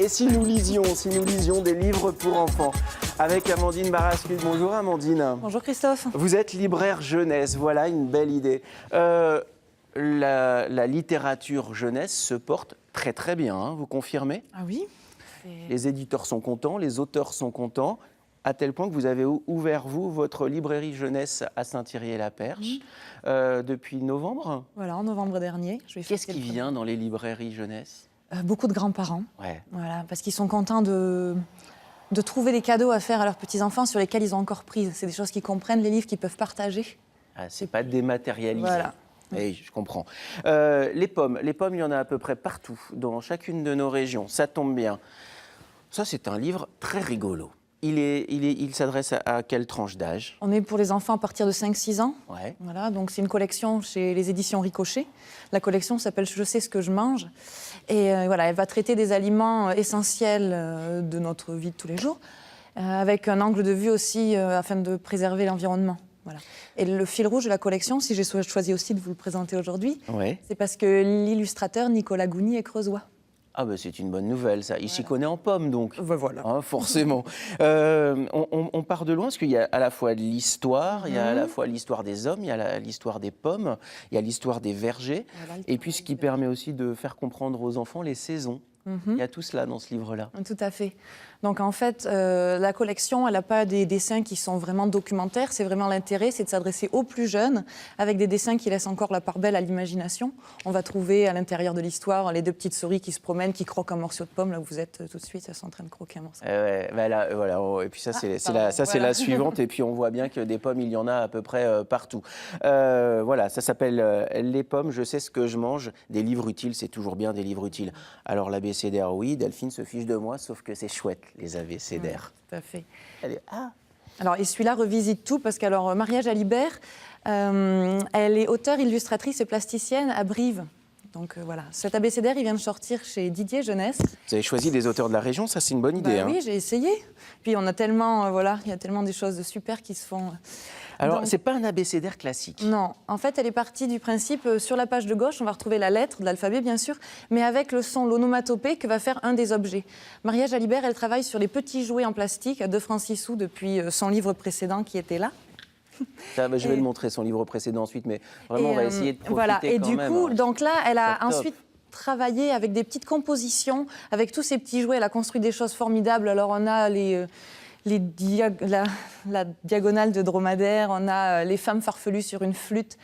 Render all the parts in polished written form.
Et si nous lisions des livres pour enfants avec Amandine Barascud. Bonjour Amandine. Bonjour Christophe. Vous êtes libraire jeunesse, voilà une belle idée. La littérature jeunesse se porte très très bien, hein, vous confirmez? Ah oui. Les éditeurs sont contents, les auteurs sont contents, à tel point que vous avez ouvert, vous, votre librairie jeunesse à Saint-Thierry-la-Perche depuis novembre. Voilà, en novembre dernier. Qu'est-ce qui vient dans les librairies jeunesse? Beaucoup de grands-parents. Ouais. Voilà, parce qu'ils sont contents de trouver des cadeaux à faire à leurs petits-enfants sur lesquels ils ont encore prise. C'est des choses qu'ils comprennent, les livres qu'ils peuvent partager. Ah, c'est pas dématérialisé. Voilà. Oui, je comprends. Les pommes, il y en a à peu près partout, dans chacune de nos régions. Ça tombe bien. Ça, c'est un livre très rigolo. Il s'adresse à quelle tranche d'âge? On est pour les enfants à partir de 5-6 ans. Ouais. Voilà, donc c'est une collection chez les éditions Ricochet. La collection s'appelle « Je sais ce que je mange ». Et voilà, elle va traiter des aliments essentiels de notre vie de tous les jours, avec un angle de vue aussi afin de préserver l'environnement. Voilà. Et le fil rouge de la collection, si j'ai choisi aussi de vous le présenter aujourd'hui, Ouais. c'est parce que l'illustrateur Nicolas Gouni est creusois. Ah ben c'est une bonne nouvelle, ça. Il s'y connaît en pommes, donc. Voilà. Hein, forcément. On part de loin, parce qu'il y a à la fois de l'histoire, il y a à la fois l'histoire des hommes, il y a l'histoire des pommes, il y a l'histoire des vergers, Voilà, et puis ce qui permet aussi de faire comprendre aux enfants les saisons. Il y a tout cela dans ce livre-là. Tout à fait. Donc en fait, la collection, elle n'a pas des dessins qui sont vraiment documentaires. C'est vraiment l'intérêt, c'est de s'adresser aux plus jeunes, avec des dessins qui laissent encore la part belle à l'imagination. On va trouver à l'intérieur de l'histoire les deux petites souris qui se promènent, qui croquent un morceau de pomme. Là où vous êtes tout de suite, elles sont en train de croquer un morceau. Voilà. Et puis ça, c'est la suivante. Et puis on voit bien que des pommes, il y en a à peu près partout. Voilà, ça s'appelle Les pommes, je sais ce que je mange. Des livres utiles, c'est toujours bien des livres utiles. Alors l'abécédaire, oui, Delphine se fiche de moi, sauf que c'est chouette, les abécédaires. Tout à fait. Ah. Alors, et celui-là revisite tout, parce qu'alors, Maria Jalibert, elle est auteure, illustratrice et plasticienne à Brive. Donc voilà, cet abécédaire, il vient de sortir chez Didier Jeunesse. Vous avez choisi des auteurs de la région, ça c'est une bonne idée. Oui, j'ai essayé. Puis on a tellement, il y a tellement des choses super qui se font. Alors, donc, c'est pas un abécédaire classique. Non, en fait, elle est partie du principe, sur la page de gauche, on va retrouver la lettre de l'alphabet, bien sûr, mais avec le son, l'onomatopée que va faire un des objets. Maria Jalibert, elle travaille sur les petits jouets en plastique à 2 francs 6 sous depuis son livre précédent qui était là. Ça, je vais le montrer, son livre précédent ensuite, mais vraiment, on va essayer de profiter voilà. Et quand du même, coup, hein. donc là, elle a Top. ensuite travaillé avec des petites compositions, avec tous ces petits jouets. Elle a construit des choses formidables. Alors, on a la diagonale de dromadaire, on a les femmes farfelues sur une flûte.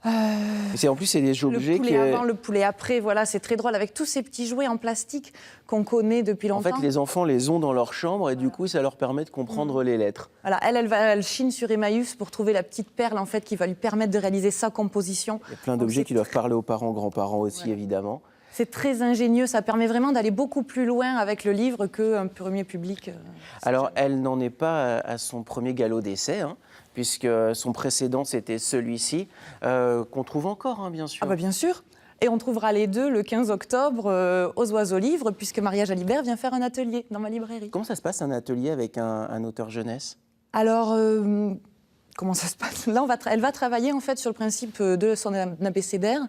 En plus, c'est des objets le poulet avant, le poulet après, voilà, c'est très drôle, avec tous ces petits jouets en plastique qu'on connaît depuis longtemps. En fait, les enfants les ont dans leur chambre et du coup, ça leur permet de comprendre les lettres. Voilà, elle chine sur Emmaüs pour trouver la petite perle en fait, qui va lui permettre de réaliser sa composition. Il y a plein d'objets qui doivent parler aux parents, grands-parents aussi, évidemment. C'est très ingénieux, ça permet vraiment d'aller beaucoup plus loin avec le livre qu'un premier public. Alors, elle n'en est pas à son premier galop d'essai, hein, puisque son précédent, c'était celui-ci, qu'on trouve encore, hein, bien sûr. Ah bah bien sûr. Et on trouvera les deux le 15 octobre aux Oiseaux Livres, puisque Maria Jalibert vient faire un atelier dans ma librairie. Comment ça se passe, un atelier avec un auteur jeunesse? Alors, comment ça se passe? Là, elle va travailler en fait sur le principe de son abécédaire.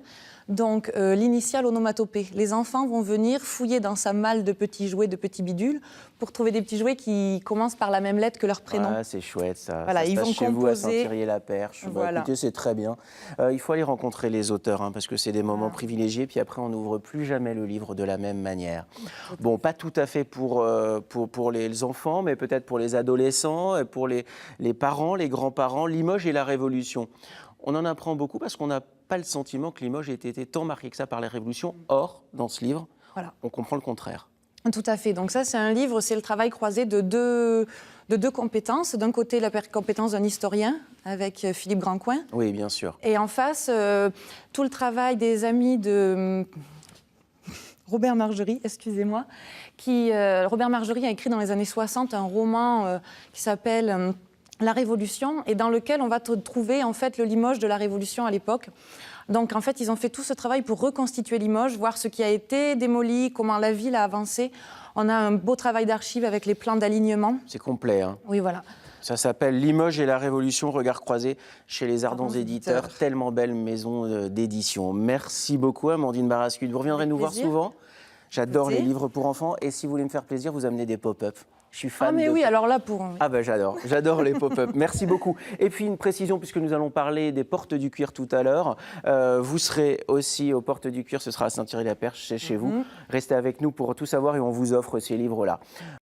Donc, l'initiale onomatopée. Les enfants vont venir fouiller dans sa malle de petits jouets, de petits bidules, pour trouver des petits jouets qui commencent par la même lettre que leur prénom. Ah, c'est chouette, ça. Voilà, ça se ils passe vont chez vous à Saint-Thierry-la-Perche. Voilà. Écoutez, c'est très bien. Il faut aller rencontrer les auteurs, hein, parce que c'est des moments privilégiés, puis après, on n'ouvre plus jamais le livre de la même manière. Bon, pas tout à fait pour les enfants, mais peut-être pour les adolescents, et pour les parents, les grands-parents. Limoges et la Révolution. On en apprend beaucoup parce qu'on n'a pas le sentiment que Limoges ait été tant marqué que ça par la Révolution. Or, dans ce livre, on comprend le contraire. Tout à fait. Donc ça, c'est un livre, c'est le travail croisé de deux compétences. D'un côté, la compétence d'un historien, avec Philippe Grandcoin. Oui, bien sûr. Et en face, tout le travail des amis de Robert Margerie, excusez-moi. Robert Margerie a écrit dans les années 60 un roman qui s'appelle La Révolution, et dans lequel on va trouver en fait le Limoges de la Révolution à l'époque. Donc en fait, ils ont fait tout ce travail pour reconstituer Limoges, voir ce qui a été démoli, comment la ville a avancé. On a un beau travail d'archives avec les plans d'alignement. C'est complet, hein. Oui, voilà. Ça s'appelle Limoges et la Révolution, regard croisé chez les Ardents Éditeurs. Tellement belle maison d'édition. Merci beaucoup, Amandine Barascud. Vous reviendrez nous voir souvent? J'adore les Côté. livres pour enfants. Et si vous voulez me faire plaisir, vous amenez des pop-up. Je suis fan Ah mais de... oui, alors là pour... Ah ben j'adore les pop-up. Merci beaucoup. Et puis une précision, puisque nous allons parler des portes du cuir tout à l'heure. Vous serez aussi aux portes du cuir, ce sera à Saint-Thierry-la-Perche, c'est chez vous. Restez avec nous pour tout savoir et on vous offre ces livres-là.